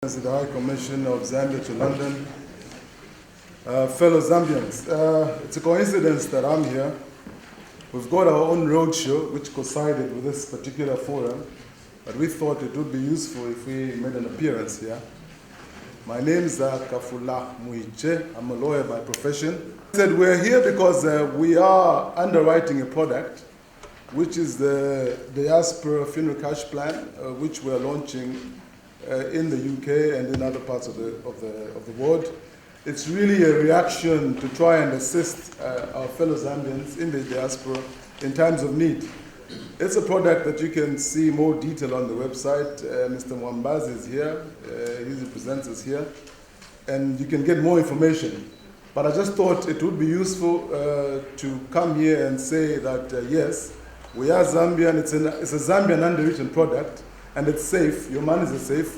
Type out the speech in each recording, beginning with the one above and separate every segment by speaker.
Speaker 1: The High Commission of Zambia to London, fellow Zambians. It's a coincidence that I'm here. We've got our own roadshow which coincided with this particular forum, but we thought it would be useful if we made an appearance here. My name is Kafula Muiche. I'm a lawyer by profession. I said we're here because we are underwriting a product which is the Diaspora Funeral Cash Plan, which we're launching in the UK and in other parts of the world. It's really a reaction to try and assist our fellow Zambians in the diaspora in times of need. It's a product that you can see more detail on the website. Mr. Mwambazi is here, he represents us here, and you can get more information. But I just thought it would be useful to come here and say that yes, we are Zambian, it's a Zambian underwritten product, and it's safe, your money is safe.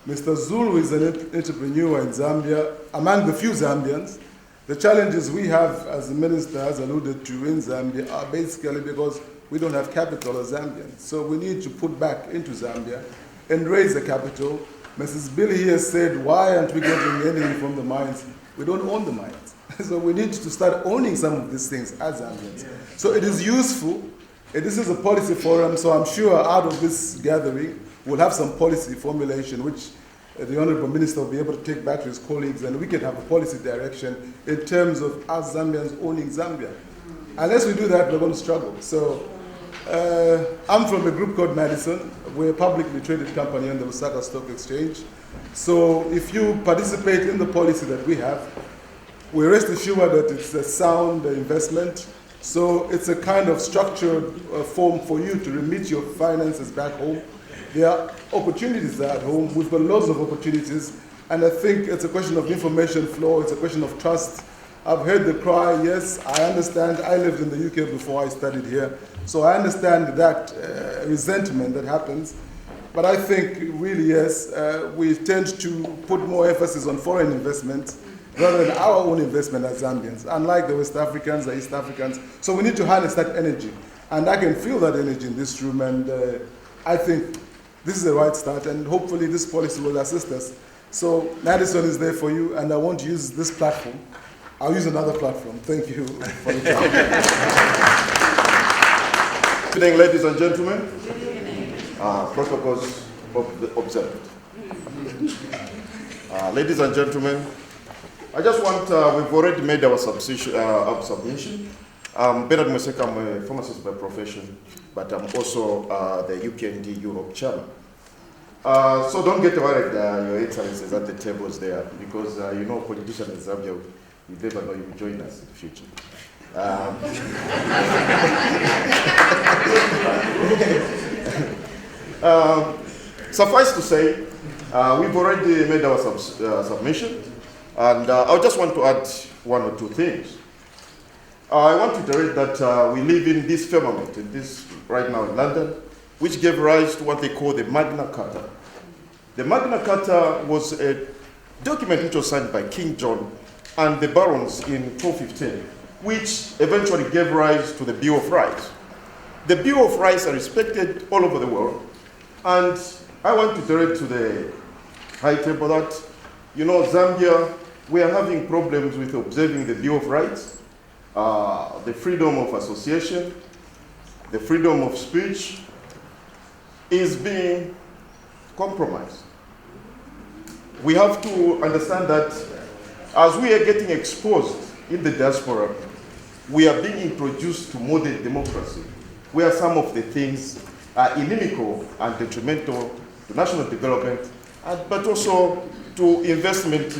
Speaker 1: Mr. Zulu is an entrepreneur in Zambia, among the few Zambians. The challenges we have, as the minister has alluded to in Zambia, are basically because we don't have capital as Zambians. So we need to put back into Zambia and raise the capital. Mrs. Billy here said, why aren't we getting anything from the mines? We don't own the mines. So we need to start owning some of these things as Zambians. So it is useful. This is a policy forum, so I'm sure out of this gathering, we'll have some policy formulation which the Honorable Minister will be able to take back to his colleagues, and we can have a policy direction in terms of us Zambians owning Zambia. Unless we do that, we're going to struggle. So I'm from a group called Madison. We're a publicly traded company on the Lusaka Stock Exchange. So if you participate in the policy that we have, we rest assured that it's a sound investment. So it's a kind of structured form for you to remit your finances back home. There are opportunities at home. We've got lots of opportunities. And I think it's a question of information flow. It's a question of trust. I've heard the cry, yes, I understand. I lived in the UK before I studied here. So I understand that resentment that happens. But I think really, yes, we tend to put more emphasis on foreign investment rather than our own investment as Zambians, unlike the West Africans, the East Africans. So we need to harness that energy. And I can feel that energy in this room, and I think this is the right start, and hopefully this policy will assist us. So Madison is there for you, and I want to use this platform. I'll use another platform. Thank you for the time.
Speaker 2: Good evening, ladies and gentlemen. Protocols observed. Ladies and gentlemen, I just want, we've already made our submission. Bernard Mweseka, I'm a pharmacist by profession, but I'm also the UKND Europe chairman. So don't get worried, Your Excellencies, at the tables there, because you know, politicians in Zambia, you never know you will join us in the future. Suffice to say, we've already made our submission. And I just want to add one or two things. I want to reiterate that we live in this firmament, right now in London, which gave rise to what they call the Magna Carta. The Magna Carta was a document which was signed by King John and the barons in 1215, which eventually gave rise to the Bill of Rights. The Bill of Rights are respected all over the world. And I want to reiterate to the high table that, you know, Zambia, we are having problems with observing the Bill of Rights, the freedom of association, the freedom of speech is being compromised. We have to understand that as we are getting exposed in the diaspora, we are being introduced to modern democracy, where some of the things are inimical and detrimental to national development, but also to investment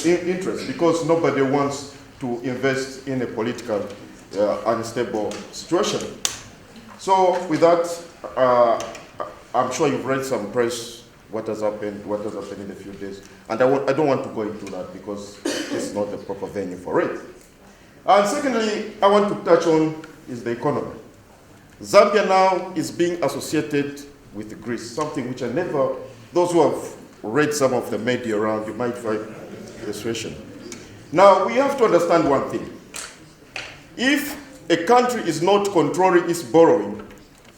Speaker 2: interest, because nobody wants to invest in a political unstable situation. So with that, I'm sure you've read some press, what has happened in a few days. And I don't want to go into that because it's not the proper venue for it. And secondly, I want to touch on is the economy. Zambia now is being associated with Greece, something which I never, those who have read some of the media around, you might find persuasion. Now, we have to understand one thing. If a country is not controlling its borrowing,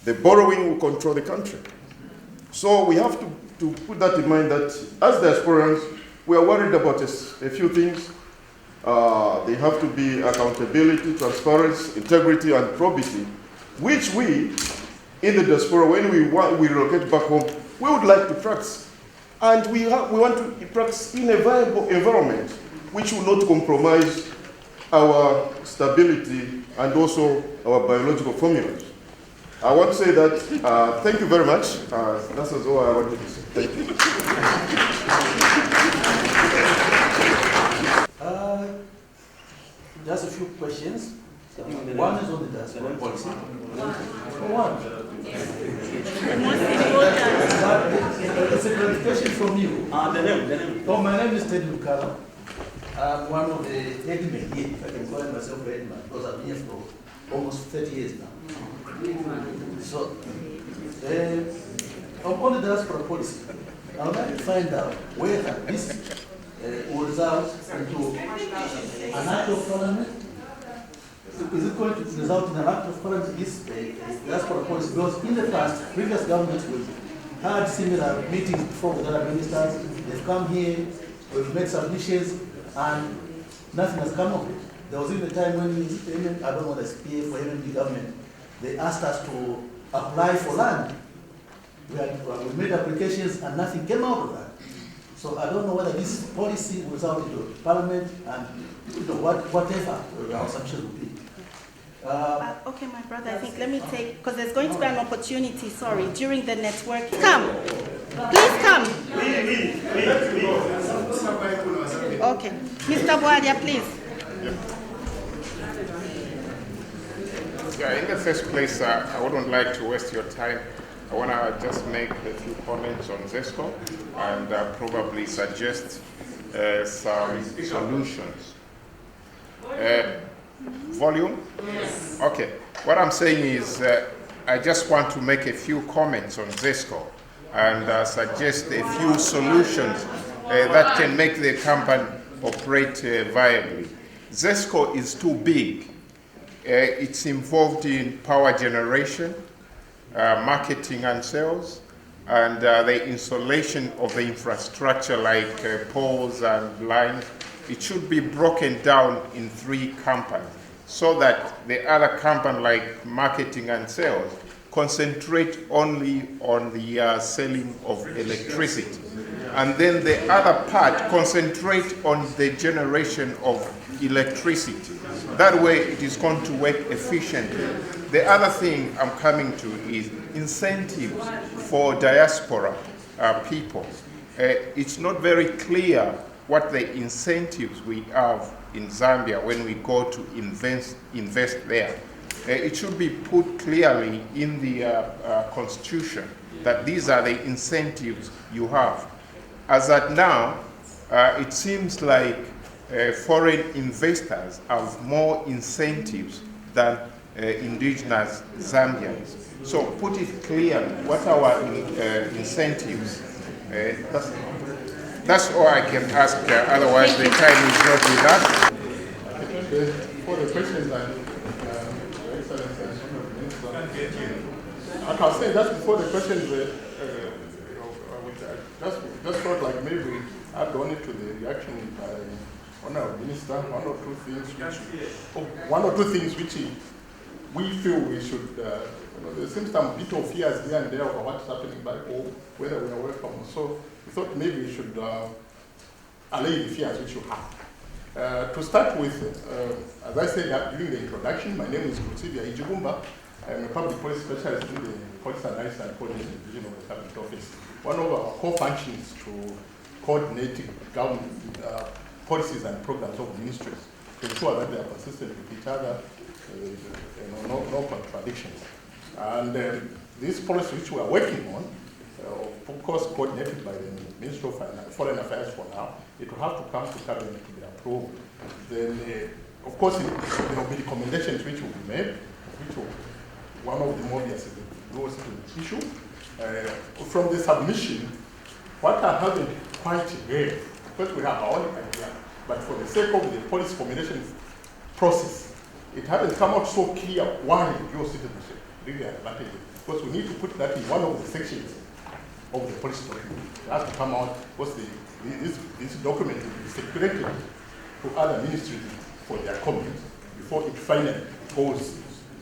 Speaker 2: the borrowing will control the country. So we have to put that in mind that as diasporans, we are worried about a few things. They have to be accountability, transparency, integrity, and probity, which we, in the diaspora, when we relocate back home, we would like to practice. And we want to practice in a viable environment, which will not compromise our stability and also our biological formulas. I want to say that, thank you very much. That's all I wanted to say. Thank you.
Speaker 3: Just a few questions. One is on the diaspora policy. One. It's a clarification from you.
Speaker 4: The name.
Speaker 3: Oh, my name is Ted Lukala. I'm one of the headmen here, if I can call myself headman, because I've been here for almost 30 years now. So, on the diaspora policy, I would like to find out whether this will result into an act of parliament. Is it going to result in an act of parliament, this diaspora policy? Because in the past, previous governments have had similar meetings before with other ministers. They've come here, we've made submissions, and nothing has come of it. There was even a time when I don't know the SPA for MMD government, they asked us to apply for land. We made applications and nothing came out of that. So I don't know whether this policy will result into parliament and whatever our assumption will be.
Speaker 5: Okay, my brother, I think let me take, because there's going to be an opportunity, during the network. Come. Please come. Okay. Mr. Bwalia, please.
Speaker 6: Yeah, in the first place, I wouldn't like to waste your time. I want to just make a few comments on ZESCO and probably suggest some solutions. Volume? Yes. Okay. What I'm saying is I just want to make a few comments on ZESCO and suggest a few solutions that can make the company operate viably. ZESCO is too big. It's involved in power generation, marketing and sales, and the installation of the infrastructure like poles and lines. It should be broken down in 3 companies so that the other company like marketing and sales concentrate only on the selling of electricity. And then the other part concentrate on the generation of electricity. That way it is going to work efficiently. The other thing I'm coming to is incentives for diaspora people. It's not very clear what the incentives we have in Zambia when we go to invest there. It should be put clearly in the constitution that these are the incentives you have. As at now, it seems like foreign investors have more incentives than indigenous Zambians. So put it clearly, what are our incentives? That's all I can ask, otherwise the time is not with us.
Speaker 7: For the questions, I can say that before the questions, just felt like maybe I'd gone into the reaction by Honourable Minister, one or two things which we feel we should, there seems some bit of fears here and there over what's happening back home, whether we are welcome. So we thought maybe we should allay the fears which you have. To start with, as I said during the introduction, my name is Kutsivia Ijigumba. I'm a public policy specialist in the Policy Analysis and Coordination Division of the Cabinet Office. One of our core functions to coordinate government policies and programs of ministries to ensure that they are consistent with each other, no contradictions. And this policy which we are working on, of course coordinated by the Ministry of Foreign Affairs for now, it will have to come to Cabinet to be approved. Then, of course, there will be recommendations which will be made, which will, one of them obviously goes to the issue. From the submission, what I haven't quite read, because we have our own idea, but for the sake of the policy formulation process, it hasn't come out so clear why dual citizenship really advantageous. Because we need to put that in one of the sections of the policy document. It has to come out because this document will be circulated to other ministries for their comment before it finally goes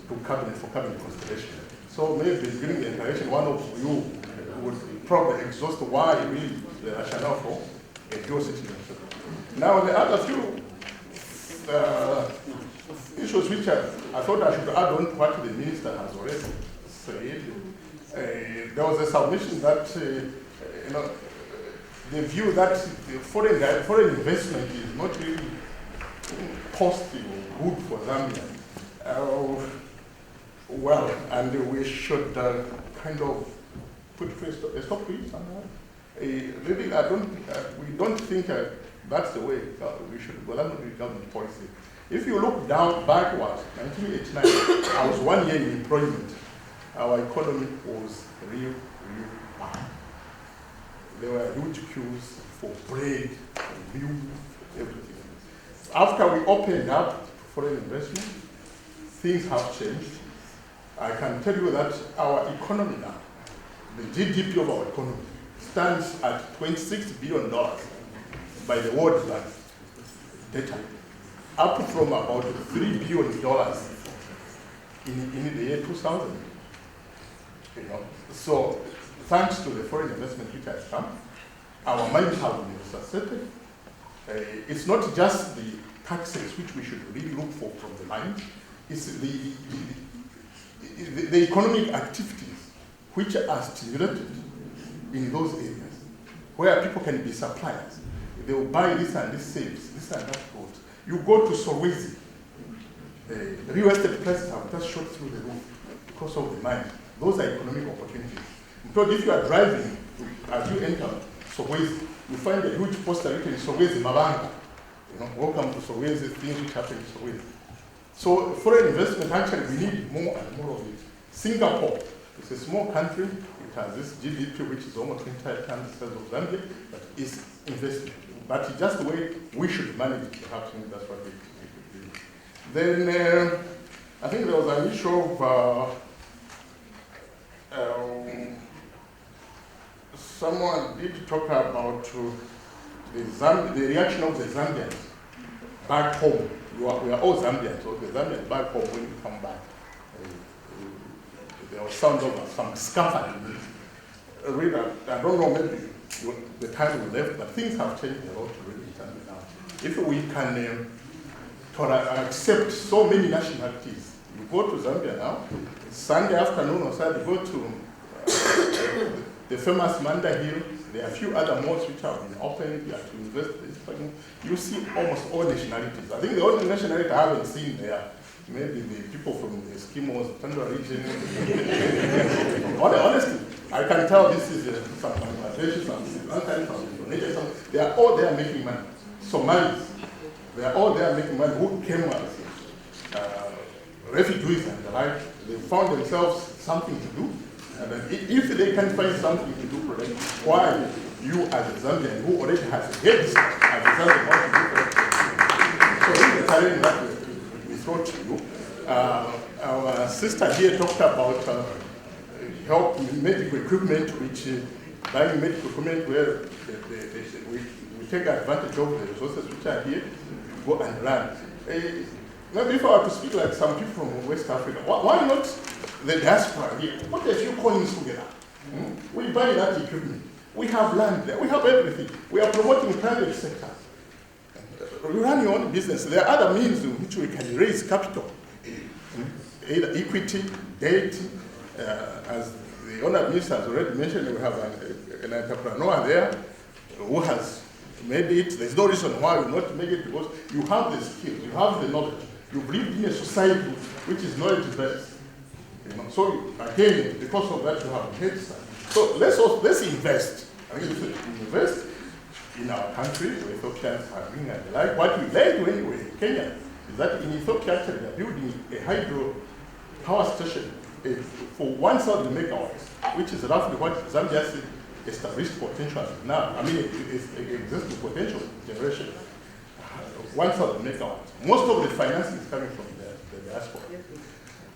Speaker 7: to cabinet for cabinet consideration. So maybe during the interaction, one of you would probably exhaust why really the rationale for a dual citizenship. Now the other few issues which I thought I should add on to what the minister has already said. There was a submission that the view that the foreign investment is not really positive or good for Zambia. Well, and we should kind of put a stop to it somehow. Really, we don't think that's the way we should go. That's not the government policy. If you look down backwards, 1989, I was 1 year in employment. Our economy was real bad. There were huge queues for bread, for milk, everything. After we opened up foreign investment, things have changed. I can tell you that our economy now, the GDP of our economy, stands at $26 billion by the World Bank data, up from about $3 billion in the year 2000. So thanks to the foreign investment which has come, our minds have been resuscitated. It's not just the taxes which we should really look for from the mines, it's the economic activities which are stimulated in those areas where people can be suppliers. They will buy this and this saves, this and that goes. You go to Solwezi, real estate prices have just shot through the roof because of the mine. Those are economic opportunities. Because if you are driving, as you enter Solwezi, you find a huge poster written Solwezi Mabanga. Welcome to Solwezi, things which happen in Solwezi. So foreign investment, actually, we need more and more of it. Singapore is a small country. It has this GDP, which is almost 20 times the size of Zambia, but it's investment. But it's just the way we should manage it, perhaps, and that's what we could do. Then, I think there was an issue of someone did talk about the reaction of the Zambians back home. We are all Zambians, so the Zambians back home when you come back. There was sound of some scuffling. Really, I don't know, maybe the time we left, but things have changed a lot really in Zambia now. If we can accept so many nationalities, you go to Zambia now, Sunday afternoon or Saturday, go to the famous Manda Hill. There are a few other malls which have been opened. You have to invest. You see almost all nationalities. I think the only nationality I haven't seen there, maybe the people from the Eskimos, Tundra region. Honestly, I can tell this is some Bangladesh, some Sri Lankan, some Indonesia. They are all there making money. Somalis, they are all there making money. Who came as refugees and the like, they found themselves something to do. And then if they can find something to do for them, why you as a Zambian who already has a head start as a Zambian want to do for them? So this is the challenge that we throw to you. Our sister here talked about help medical equipment, which buying medical equipment where we take advantage of the resources which are here, go and run. Maybe if I were to speak like some people from West Africa, why not the diaspora here? Put a few coins together. We buy that equipment. We have land there. We have everything. We are promoting private sector. You run your own business. There are other means in which we can raise capital. Either equity, debt. As the Honourable Minister has already mentioned, we have an entrepreneur there who has made it. There's no reason why you not make it, because you have the skills, you have the knowledge. You've lived in a society which is knowledge-based. So again, because of that, you have a head start. So let's invest. I mean, invest in our country, where Ethiopians are doing and the like. What we like to anyway in Kenya is that in Ethiopia, actually, they're building a hydro power station for 1,000 megawatts, which is roughly what Zambia's established potential is now. I mean, it's existing potential generation. 1,000 megawatts. Most of the financing is coming from the diaspora.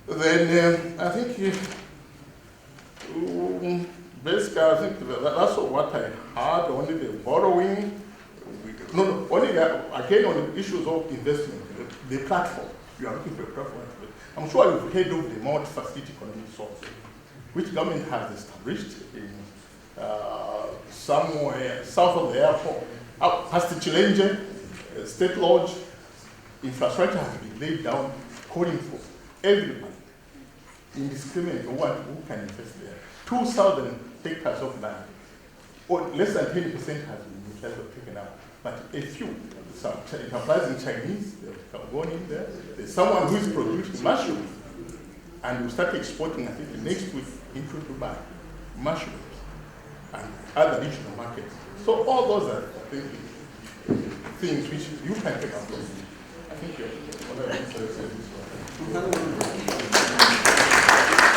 Speaker 7: Then I think basically, I think that's what I heard, only the borrowing. Only again on the issues of investment, the platform. You are looking for a platform. I'm sure you've heard of the multi-facility economic source, which government has established in somewhere south of the airport. Past the Challenge, State Lodge, infrastructure has been laid down, calling for everybody, indiscriminate who can invest there. 2,000 hectares of land, or less than 10% has been taken up. But a few, some enterprising Chinese, they've gone in there. There's someone who is producing mushrooms, and will start exporting, I think, next week into Dubai, mushrooms and other regional markets. So all those are, I think, things which you can take up. I think you're one of the